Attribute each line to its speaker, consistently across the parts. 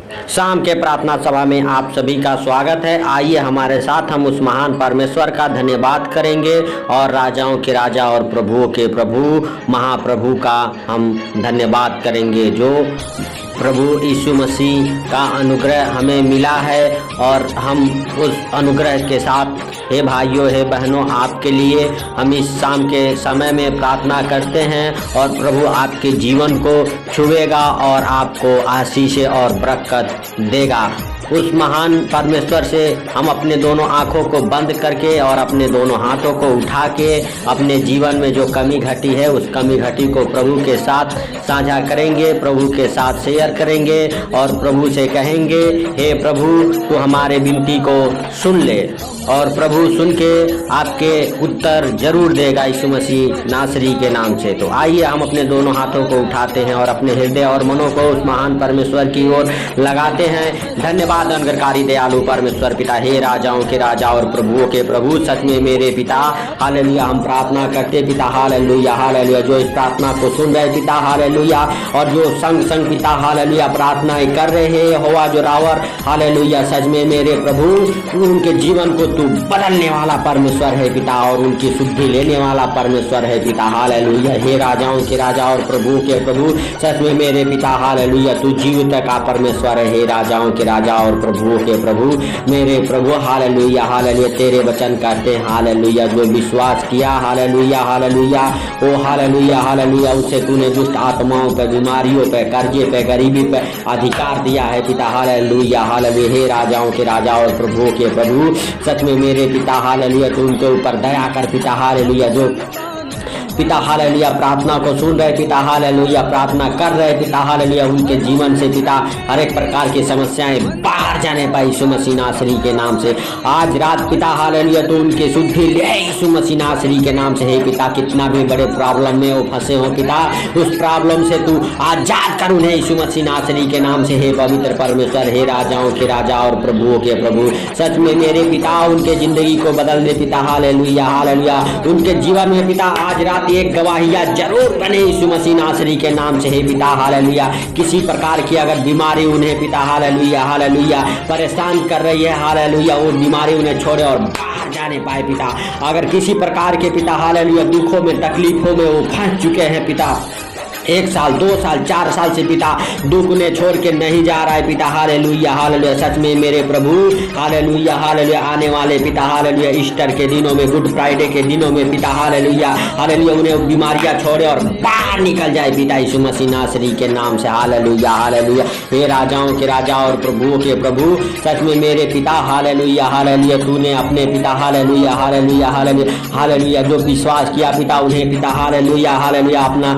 Speaker 1: शाम के प्रार्थना सभा में आप सभी का स्वागत है। आइए हमारे साथ हम उस महान परमेश्वर का धन्यवाद करेंगे और राजाओं के राजा और प्रभुओं के प्रभु महाप्रभु का हम धन्यवाद करेंगे, जो प्रभु यीशु मसीह का अनुग्रह हमें मिला है। और हम उस अनुग्रह के साथ, हे भाइयों हे बहनों, आपके लिए हम इस शाम के समय में प्रार्थना करते हैं और प्रभु आपके जीवन को छुएगा और आपको आशीष और बरकत देगा। उस महान परमेश्वर से हम अपने दोनों आँखों को बंद करके और अपने दोनों हाथों को उठा के अपने जीवन में जो कमी घटी है उस कमी घटी को प्रभु के साथ साझा करेंगे, प्रभु के साथ शेयर करेंगे और प्रभु से कहेंगे, हे प्रभु तू हमारे विनती को सुन ले। और प्रभु सुन के आपके उत्तर जरूर देगा यीशु मसीह नासरी के नाम से। तो आइए हम अपने दोनों हाथों को उठाते हैं और अपने हृदय और मनों को उस महान परमेश्वर की ओर लगाते हैं। धन्यवाद अनुग्रहकारी दयालु परमेश्वर पिता, हे राजाओं के राजा और प्रभुओं के प्रभु, सच में मेरे पिता, हालेलुया। हम प्रार्थना करते पिता, हालेलुया हालेलुया, जो इस प्रार्थना को सुन रहे पिता, हालेलुया, और जो संग संग पिता, हालेलुया, प्रार्थनाएं कर रहे हैं, होवा जो रावर, हालेलुया, सच में मेरे प्रभु, उनके जीवन को तू बदलने वाला परमेश्वर है पिता और उनकी शुद्धि लेने वाला परमेश्वर है पिता, हालेलुया। हे राजाओं के राजा और प्रभु के प्रभु, सच में मेरे पिता, हालेलुया, तू जीवित का परमेश्वर है। हे राजाओं के राजा और प्रभुओं के प्रभु, मेरे प्रभु, हालेलुया हालेलुया, तेरे वचन कहते हैं, हालेलुया, जो विश्वास किया, हालेलुया हालेलुया, ओ हालेलुया हालेलुया, उसे तूने दुष्ट आत्माओं पे, बीमारियों पे, कर्जे पे, गरीबी पे अधिकार दिया है पिता, हालेलुया हालेलुया। हे राजाओं के राजा और प्रभुओं के प्रभु, सच में मेरे पिता, हालेलुया, तू उनके ऊपर दया कर पिता, हालेलुया, जो पिता, हालेलुया, प्रार्थना को सुन रहे पिता, हालेलुया, प्रार्थना कर रहे पिता, हालेलुया, उनके जीवन से पिता हर एक प्रकार की समस्याएं बाहर जाने पाए यीशु मसीह नासरी के नाम से। आज रात पिता, हालेलुया, तो उनकी शुद्धि ले यीशु मसीह नासरी के नाम से। हे पिता, कितना भी बड़े प्रॉब्लम में वो फंसे हो पिता, उस प्रॉब्लम से तू आजाद कर उन्हें यीशु मसीह नासरी के नाम से। हे पवित्र परमेश्वर, हे राजाओं के राजा और प्रभुओं के प्रभु, सच में मेरे पिता, उनके जिंदगी को बदल दे पिता, हालेलुया हालेलुया, उनके जीवन में पिता आज रात एक गवाहिया जरूर बने यीशु मसीह नासरी के नाम से। हे पिता, हालेलुया, किसी प्रकार की अगर बीमारी उन्हें पिता, हालेलुया हालेलुया, परेशान कर रही है, हालेलुया, वो बीमारी उन्हें छोड़े और बाहर जाने पाए पिता। अगर किसी प्रकार के पिता, हालेलुया, दुखों में, तकलीफों में वो फंस चुके हैं पिता, 1 साल 2 साल 4 साल से पिता दुख ने छोड़ के नहीं जा रहा है पिता, हालेलुया हालेलुया, सच में मेरे प्रभु, हालेलुया हालेलुया, आने वाले पिता, हालेलुया, ईस्टर के दिनों में, गुड फ्राइडे के दिनों में पिता, हालेलुया हालेलुया, उन्हें बीमारियां छोड़े और बाहर निकल जाए पिता यीशु मसीह नासरी के नाम से, हालेलुया हालेलुया। हे राजाओं के राजा और प्रभुओं के प्रभु, सच में मेरे पिता, हालेलुया हालेलुया, तूने अपने पिता, हालेलुया हालेलुया हालेलुया हालेलुया, जो विश्वास किया पिता, उन्हें पिता, हालेलुया हालेलुया, अपना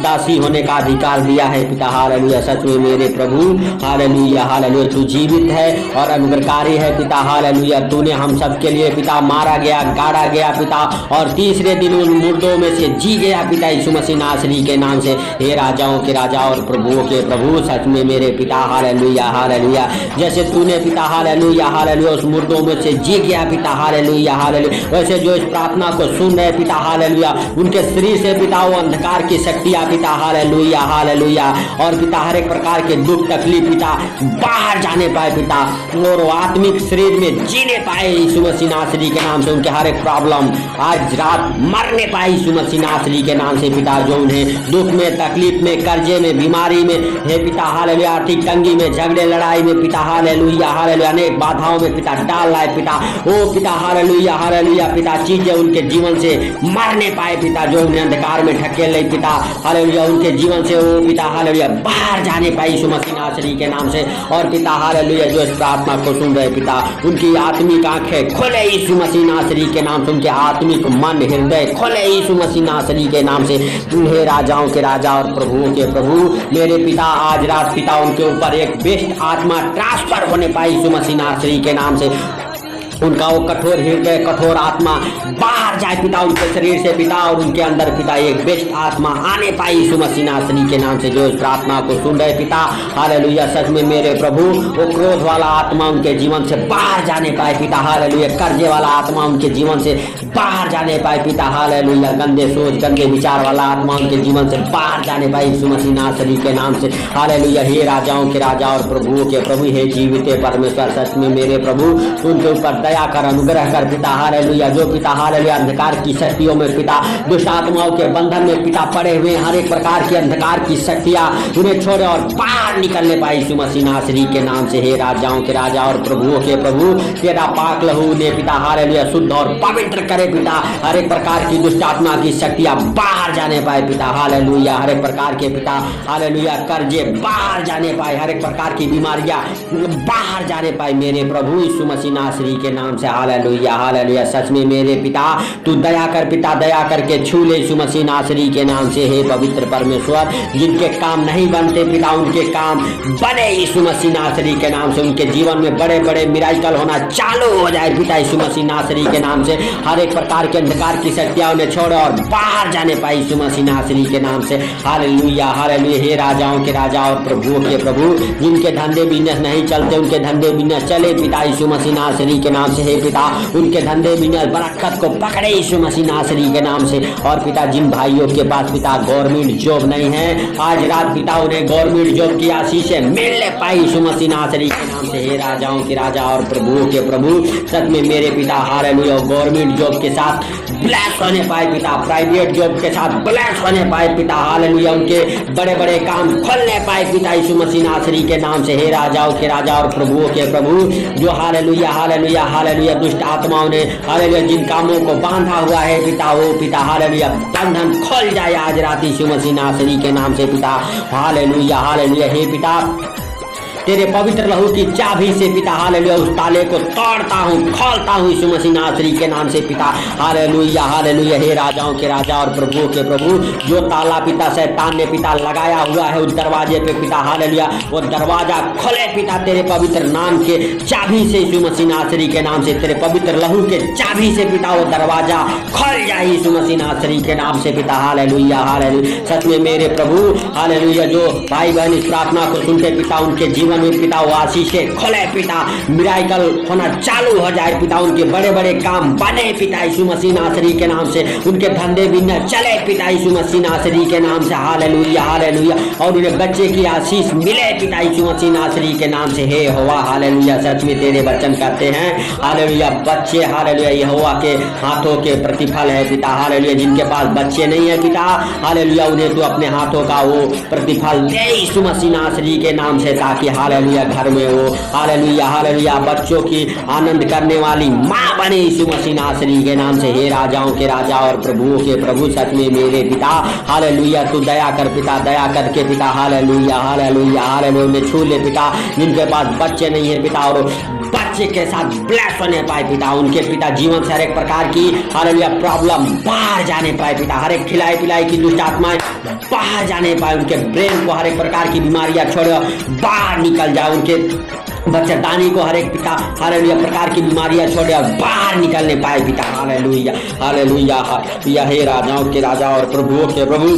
Speaker 1: दासी होने का अधिकार दिया है पिता, हालेलुया, सच में मेरे प्रभु, हालेलुया हालेलुया, तू जीवित है और अनुग्रहकारी है पिता, हालेलुया, तूने हम सब के लिए पिता मारा गया, गाड़ा गया पिता, और तीसरे दिन उन मुर्दों में से जी गया पिता यीशु मसीह नासरी के नाम से। हे राजाओं के राजा और प्रभुओं के प्रभु, सच में मेरे पिता, हालेलुया हालेलुया, जैसे तूने पिता, हालेलुया हालेलुया, उस मुर्दों में से जी गया पिता, हालेलुया हालेलुया, वैसे जो इस प्रार्थना को सुन रहे पिता, हालेलुया, उनके शरीर से पिता वो अंधकार की शक्तियां पिता, हालेलुया हालेलुया, और पिता हर एक प्रकार के दुख तकलीफ पिता बाहर जाने पाए पिता, और आत्मिक शरीर में जीने पाए यीशु मसीह नासरी के नाम से। उनके हर एक प्रॉब्लम आज रात मरने पाए यीशु मसीह नासरी के नाम से पिता, जो उन्हें दुख में, तकलीफ में, कर्जे में, बीमारी में, हे पिता, हालेलुया, आर्थिक तंगी में, झगड़े लड़ाई में पिता, हालेलुया हालेलुया, अनेक बाधाओं में पिता डाल रहा है पिता, ओ पिता, हालेलुया हालेलुया, पिता चीजें उनके जीवन से मरने पाए पिता, जो उन्हें अंधकार में ढकेल रही पिता, हालेलुया, उनके जीवन से वो पिता, हालेलुया, बाहर जाने पाए यीशु मसीह नासरी के नाम से। और पिता, हालेलुया, जो इस प्रार्थना को सुन रहे पिता, उनकी आत्मिक आंखें खोले यीशु मसीह नासरी के नाम से, उनके आत्मिक मन, हृदय खोले यीशु मसीह नासरी के नाम से। हे राजाओं के राजा और प्रभुओं के प्रभु, मेरे पिता, आज रात पिता उनके ऊपर एक बेस्ट आत्मा ट्रांसफर होने पाए यीशु मसीह नासरी के नाम से। उनका वो कठोर हृदय, कठोर आत्मा बाहर जाए पिता उनके शरीर से पिता, और उनके अंदर पिता एक बेस्ट आत्मा आने पाई यीशु मसीह नासरी के नाम से जो इस प्रार्थना को सुन रहे पिता। हालेलुया। सच में मेरे प्रभु वो क्रोध वाला आत्मा उनके जीवन से बाहर जाने पाए पिता। हालेलुया। कर्जे वाला आत्मा उनके जीवन से बाहर जाने पाए पिता। हालेलुया। गंदे सोच, गंदे विचार वाला आत्मा उनके जीवन से बाहर जाने पाए यीशु मसीह नासरी के नाम से। हालेलुया। हे राजाओं के राजा और प्रभुओं के प्रभु, हे जीवित परमेश्वर, सच में मेरे प्रभु उनके ऊपर दया कर, अनुग्रह कर पिता। हालेलुया। जो पिता हालेलुया अंधकार की शक्तियों में पिता, दुष्ट आत्माओं के बंधन में पिता पड़े हुए हर एक प्रकार की अंधकार की शक्तियां उन्हें छोड़े और बाहर निकलने पाए यीशु मसीह नासरी के नाम से। हे राजाओं के राजा और प्रभुओं के प्रभु, तेरा पाक लहू ने पिता हालेलुया शुद्ध और पवित्र करे पिता। हर एक प्रकार की दुष्ट आत्मा की शक्तियां बाहर जाने पाए पिता। हालेलुया। हर एक प्रकार के पिता हालेलुया कर्जे बाहर जाने पाए, हर एक प्रकार की बीमारियां बाहर जाने पाए मेरे प्रभु यीशु मसीह नासरी के नाम से। हालेलुया। हालेलुया। सच में मेरे पिता तू दया कर पिता, दया करके छू ले यीशु मसीह नासरी के नाम से। हे पवित्र परमेश्वर, जिनके काम नहीं बनते पिता उनके काम बने यीशु मसीह नासरी के नाम से। उनके जीवन में बड़े बड़े मिराकल होना चालू हो जाए पिता यीशु मसीह नासरी के नाम से। हर एक प्रकार के अंधकार की शक्तियां उन्हें छोड़े और बाहर जाने पाए यीशु मसीह नासरी के नाम से। हालेलुया। हालेलुया। हे राजाओं के राजा और प्रभुओं के प्रभु, जिनके धंधे बिजनेस नहीं चलते उनके धंधे बिजनेस चले पिता यीशु मसीह नासरी के नाम से। हे पिता उनके धंधे बिजनेस बरकत को पकड़े यीशु मसीह नासरी के नाम से। और पिता जिन भाइयों के पास पिता गवर्नमेंट जॉब नहीं है, आज रात पिता उन्हें गवर्नमेंट जॉब की आशीषें मिलने पाई यीशु मसीह नासरी के नाम से। हे राजाओं के राजा और प्रभुओं के प्रभु, सच में मेरे पिता हालेलुया गवर्नमेंट जॉब के साथ ब्लेस होने पाए पिता, प्राइवेट जॉब के साथ ब्लेस होने पाए पिता। हालेलुया। उनके बड़े बड़े काम खोलने पाए पिता यीशु मसीह नासरी के नाम से। हे राजाओं के राजा और प्रभुओं के प्रभु, जो हालेलुया हालेलुया हालेलुया दुष्ट आत्माओं ने हालेलुया जिन कामों को बांधा हुआ है पिता, वो पिता हालेलुया बंधन खोल जाए आज रात यीशु मसीह नासरी के नाम से पिता। हालेलुया। हालेलुया। हे पिता तेरे पवित्र लहू की चाबी से पिता हालेलुया उस ताले को तोड़ता हूँ, खोलता हूँ यीशु मसीह नासरी के नाम से पिता। हालेलुया। हालेलुया। हे राजाओं के राजा और प्रभुओं के प्रभु, जो ताला पिता शैतान ने पिता लगाया हुआ है उस दरवाजे पे पिता हालेलुया वो दरवाजा खोले पिता तेरे पवित्र नाम के चाबी से यीशु मसीह नासरी के नाम से। तेरे पवित्र लहू के चाबी से पिता वो दरवाजा खोल जाए यीशु मसीह नासरी के नाम से पिता। हालेलुया। हालेलुया। सच में मेरे प्रभु हालेलुया जो भाई बहन इस प्रार्थना को सुनते पिता उनके जीवन में पिता वो आशीषें खोले पिता, मिराकल होना चालू हो जाए पिता। उनके बड़े बड़े काम बने पिता यीशु मसीह नासरी के नाम से। उनके धंधे बिजनेस चले पिता यीशु मसीह नासरी के नाम से। हालेलुया। हालेलुया। और उन्हें बच्चे की आशीष मिले पिता यीशु मसीह नासरी के नाम से। हे यहोवा हालेलुया। सच में तेरे वचन कहते हैं हालेलुया बच्चे हालेलुया यहोवा के हाथों के प्रतिफल है पिता। हालेलुया। जिनके पास बच्चे नहीं है पिता हालेलुया उन्हें तो अपने हाथों का वो प्रतिफल दे यीशु मसीह नासरी के नाम से, ताकि हालेलुया घर में वो हालेलुया हालेलुया बच्चों की आनंद करने वाली माँ बने यीशु मसीह नासरी के नाम से। हे राजाओं के राजा और प्रभुओं के प्रभु, सच में मेरे पिता हालेलुया तू दया कर पिता, दया करके पिता हालेलुया हालेलुया हालेलुया उन्हें छू ले पिता। जिनके पास बच्चे नहीं है पिता और बच्चे के साथ ब्लेस होने पाए पिता, उनके पिता जीवन से हर एक प्रकार की हालेलुया प्रॉब्लम बाहर जाने पाए पिता। हर एक खिलाई पिलाई की दुष्ट आत्माएं बाहर जाने पाए। उनके ब्रेन को हर एक प्रकार की बीमारियां छोड़े बाहर निकल जाए। उनके बच्चेदानी को हर एक पिता हालेलुया प्रकार की बीमारियां छोड़े और बाहर निकलने पाए पिता। Hallelujah hallelujah hallelujah. हे राजाओं के राजा और प्रभुओं के प्रभु,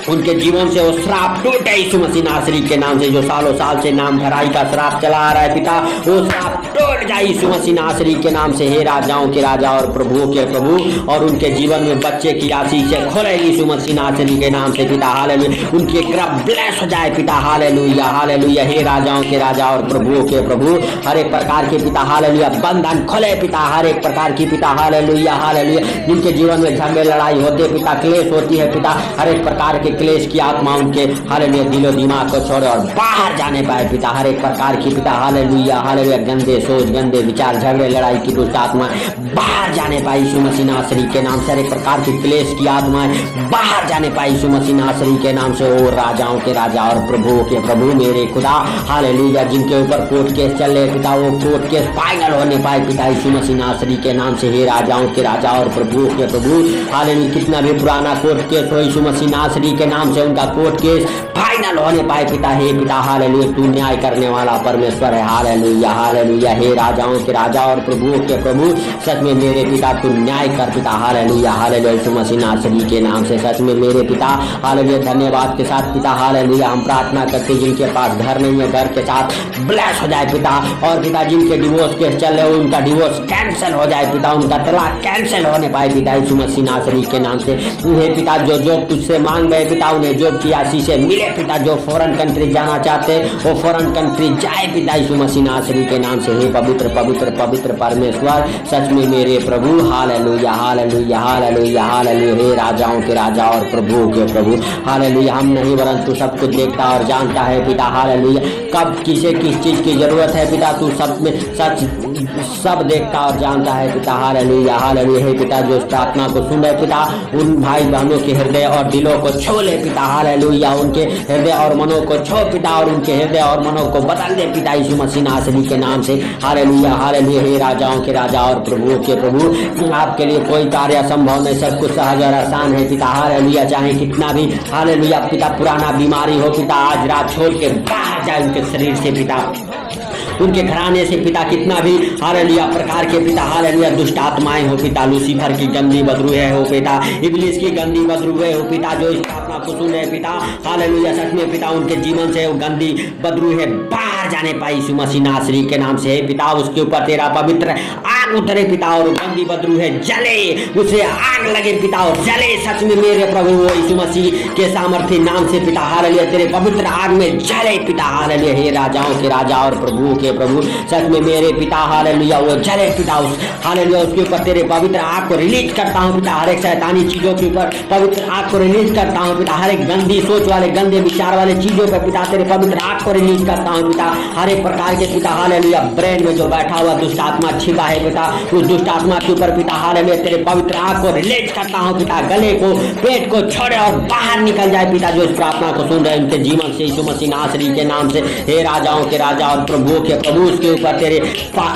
Speaker 1: उनके जीवन से वो श्राप टूटे यीशु मसीह नासरी के नाम से। जो सालों साल से नाम भराई का श्राप चला आ रहा है पिता, वो श्राप टूट जाए यीशु मसीह नासरी के नाम से। हे राजाओं के राजा और प्रभुओं के प्रभु, और उनके जीवन में बच्चे की आशीषें खोले यीशु मसीह नासरी के नाम से पिता। हालेलुया। उनकी गर्भ ब्लेस हो जाए पिता। Hallelujah hallelujah. हे राजाओं के राजा और प्रभुओं के प्रभु, हर एक प्रकार के पिता हालेलुया बंधन खोले पिता। हर एक प्रकार की पिता हालेलुया हालेलुया जिनके जीवन में झगड़े लड़ाई होते पिता, क्लेश होती है पिता, हर एक प्रकार के क्लेश की आत्मा उनके हालेलुया दिलो दिमाग को छोड़े और बाहर जाने पाए पिता। हर एक प्रकार की पिता हालेलुया हालेलुया गंदे सोच, गंदे विचार, झगड़े लड़ाई की दुष्ट आत्मा बाहर जाने पाए यीशु मसीह नासरी के नाम से। हर एक प्रकार की क्लेश की आत्माएं बाहर जाने पाए यीशु मसीह नासरी के नाम से। ओ राजाओं के राजा और प्रभुओं के प्रभु मेरे खुदा हालेलुया, जिनके ऊपर कोर्ट केस चल रहे पिता, वो कोर्ट केस फाइनल होने पाए पिता यीशु मसीह नासरी के नाम से। हे राजाओं के राजा और प्रभुओं के प्रभु हालेलुया, कितना भी पुराना कोर्ट केस हो यीशु मसीह नासरी के नाम से उनका कोर्ट केस फाइनल होने पाए पिता। हे पिता हालेलुया, तू न्याय करने वाला परमेश्वर है। Hallelujah hallelujah. हे राजाओं के राजा और प्रभुओं के प्रभु, सच में मेरे पिता तू न्याय कर पिता। Hallelujah hallelujah. यीशु मसीह नासरी के नाम से सच में मेरे पिता हालेलुया धन्यवाद के साथ पिता हालेलुया हम प्रार्थना करते जिनके पास घर नहीं है, घर के साथ ब्लेस हो जाए पिता। और पिता जिनके डिवोर्स केस चल रहे उनका डिवोर्स कैंसिल हो जाए पिता, उनका तलाक कैंसिल होने पाए पिता यीशु मसीह नासरी के नाम से। उन्हें पिता जो जॉब तुझसे मांग रहे पिता, उन्हें जॉब की आशीष मिले पिता। जो फॉरेन कंट्री जाना चाहते वो फॉरेन कंट्री जाए पिता यीशु मसीह नासरी के नाम से। हे पवित्र पवित्र पवित्र परमेश्वर, सच में मेरे प्रभु हालेलुया हालेलुया हालेलुया हालेलुया। हे राजाओं के राजा और प्रभुओं के प्रभु हालेलुया, हम नहीं वरन तू सब कुछ देखता और जानता है पिता हालेलुया। कब किसे किस चीज की जरूरत है पिता, तू सब में सच सब देखता और जानता है पिता हालेलुया हालेलुया। हे पिता जो इस प्रार्थना को सुन रहे पिता, उन भाई बहनों के हृदय और दिलों को छू ले पिता हालेलुया। उनके हृदय और मनों को छू पिता, और उनके हृदय और मनों को बदल दे पिता यीशु मसीह नासरी के नाम से। Hallelujah hallelujah. हे राजाओं के राजा और प्रभुओं के प्रभु, आपके लिए कोई कार्य असंभव नहीं, सब कुछ सहज और आसान है पिता हालेलुया। चाहे कितना भी हालेलुया पिता पुराना बीमारी हो पिता, आज रात छोड़ के बाहर जाए उनके शरीर से पिता, उनके घराने से पिता। कितना भी हालेलुया प्रकार के पिता हालेलुया दुष्ट आत्माएं हो पिता, लूसीफर की गंदी बदरूहे हो पिता, इब्लिस की गंदी बदरूहे हो पिता, जो इस प्रार्थना को सुन रहे पिता हालेलुया, सच में पिता उनके जीवन से वो गंदी बदरूहे बाहर जाने पाई यीशु मसीह नासरी के नाम से। पिता उसके ऊपर तेरा पवित्र आग उतरे पिता, और गंदी बदरूहे जले, उसे आग लगे पिता और जले सच में मेरे प्रभु यीशु मसीह के सामर्थ्य नाम से पिता हालेलुया। तेरे पवित्र आग में जले पिता हालेलुया। हे राजाओं के राजा और प्रभुओं के प्रभु, सच में मेरे पिता हालेलुया वो जले पिता, उस हालेलुया उसके ऊपर तेरे पवित्र आग को रिलीज करता हूँ पिता। हर एक शैतानी चीजों के ऊपर पवित्र आग को रिलीज करता हूँ पिता। हर एक गंदी सोच वाले गंदे विचार वाले चीजों पर पिता तेरे पवित्र आग को रिलीज करता हूँ पिता। हर एक प्रकार के पिता हालेलुया ब्रेन में जो बैठा हुआ दुष्ट आत्मा छिपा है पिता, उस दुष्ट आत्मा के ऊपर पिता हालेलुया तेरे पवित्र आग को रिलीज करता हूँ पिता। गले को पेट को छोड़े और बाहर निकल जाए पिता, जो इस प्रार्थना को सुन रहे उनके जीवन से यीशु मसीह नासरी के नाम से। हे राजाओं के राजा और प्रभुओं के प्रभु, उसके ऊपर तेरे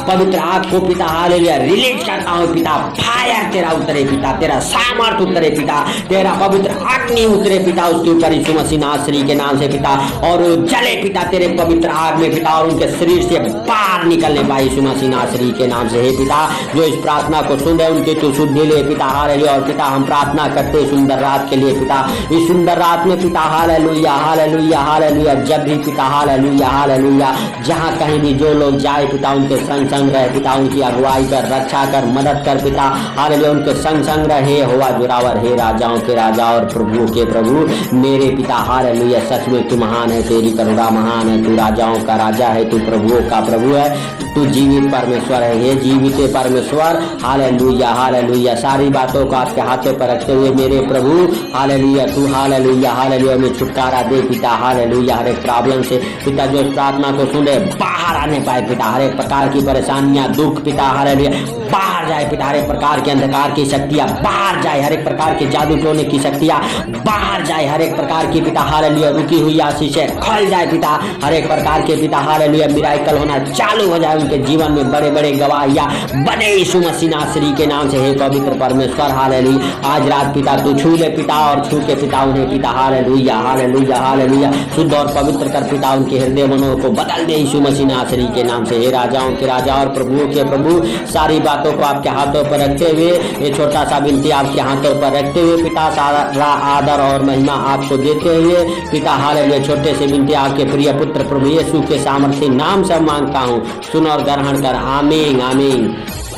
Speaker 1: पवित्र आग को पिता हालेलुया रिलीज करता हूँ पिता। फायर तेरा उतरे पिता, तेरा सामर्थ उतरे पिता, तेरा पवित्र अग्नि उतरे पिता उसके ऊपर यीशु मसीह नासरी के नाम से पिता, और जले पिता तेरे पवित्र आग में पिता, और उनके शरीर से बाहर निकलने पाए यीशु मसीह नासरी के नाम से। हे पिता जो इस प्रार्थना को सुन रहे उनके तू शुद्धि ले पिता हालेलुया। और पिता हम प्रार्थना करते सुंदर रात के लिए पिता, इस सुंदर रात में पिता हालेलुया हालेलुया हालेलुया, जब भी पिता हालेलुया हालेलुया जहाँ कहीं भी जो लोग जाए पिता उनके संग संग रहे पिता, उनकी अगुवाई कर, रक्षा कर, मदद कर पिता हालेलुया, उनके संग संग रहे होवा जुरावर। हे राजाओं के राजा और प्रभुओं के प्रभु मेरे पिता हालेलुया, सच में तू महान है, तेरी करुणा महान है, तू राजाओं का राजा है, तू प्रभुओं का प्रभु है, तू जीवित परमेश्वर है। हे जीवित परमेश्वर हालेलुया हालेलुया। सारी बातों को आपके हाथों पर रखते हुए मेरे प्रभु हालेलुया, तू हालेलुया हालेलुया में छुटकारा दे पिता हालेलुया। हर एक प्रॉब्लम से पिता जो इस प्रार्थना को सुने बाहर आने पाए पिता, हर एक प्रकार की परेशानियां दुख पिता हालेलुया बाहर जाए पिता, हर एक प्रकार के अंधकार की शक्तियां बाहर जाए, हर एक प्रकार के जादू टोने की शक्तियां बाहर जाए, हर एक प्रकार की पिता हालेलुया रुकी हुई आशीषें खुल जाए पिता, हर एक प्रकार के पिता हालेलुया मिराकल होना चालू हो जाए उनके जीवन में, बड़े बड़े गवाहियां बने यीशु मसीह नासरी के नाम से। हे पवित्र परमेश्वर हालेलुया, आज रात पिता तू छू ले पिता, और छू के पिता उन्हें पिता हालेलुया हालेलुया हालेलुया शुद्ध और पवित्र कर पिता, उनके हृदय मनों को बदल दे यीशु मसीह नासरी के नाम से। हे राजाओं के राजा और प्रभुओं के प्रभु सारी बातों को आपके हाथों पर रखते हुए, ये छोटा सा विनती आपके हाथों पर रखते हुए पिता, सारा आदर और महिमा आपको देते हुए पिता हालेलुया, छोटे से विनती आपके प्रिय पुत्र प्रभु यीशु के सामर्थ्य नाम से मांगता हूँ, सुन और ग्रहण कर। आमीन आमीन।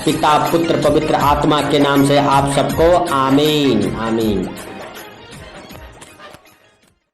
Speaker 1: पिता पुत्र पवित्र आत्मा के नाम से आप सबको आमीन आमीन।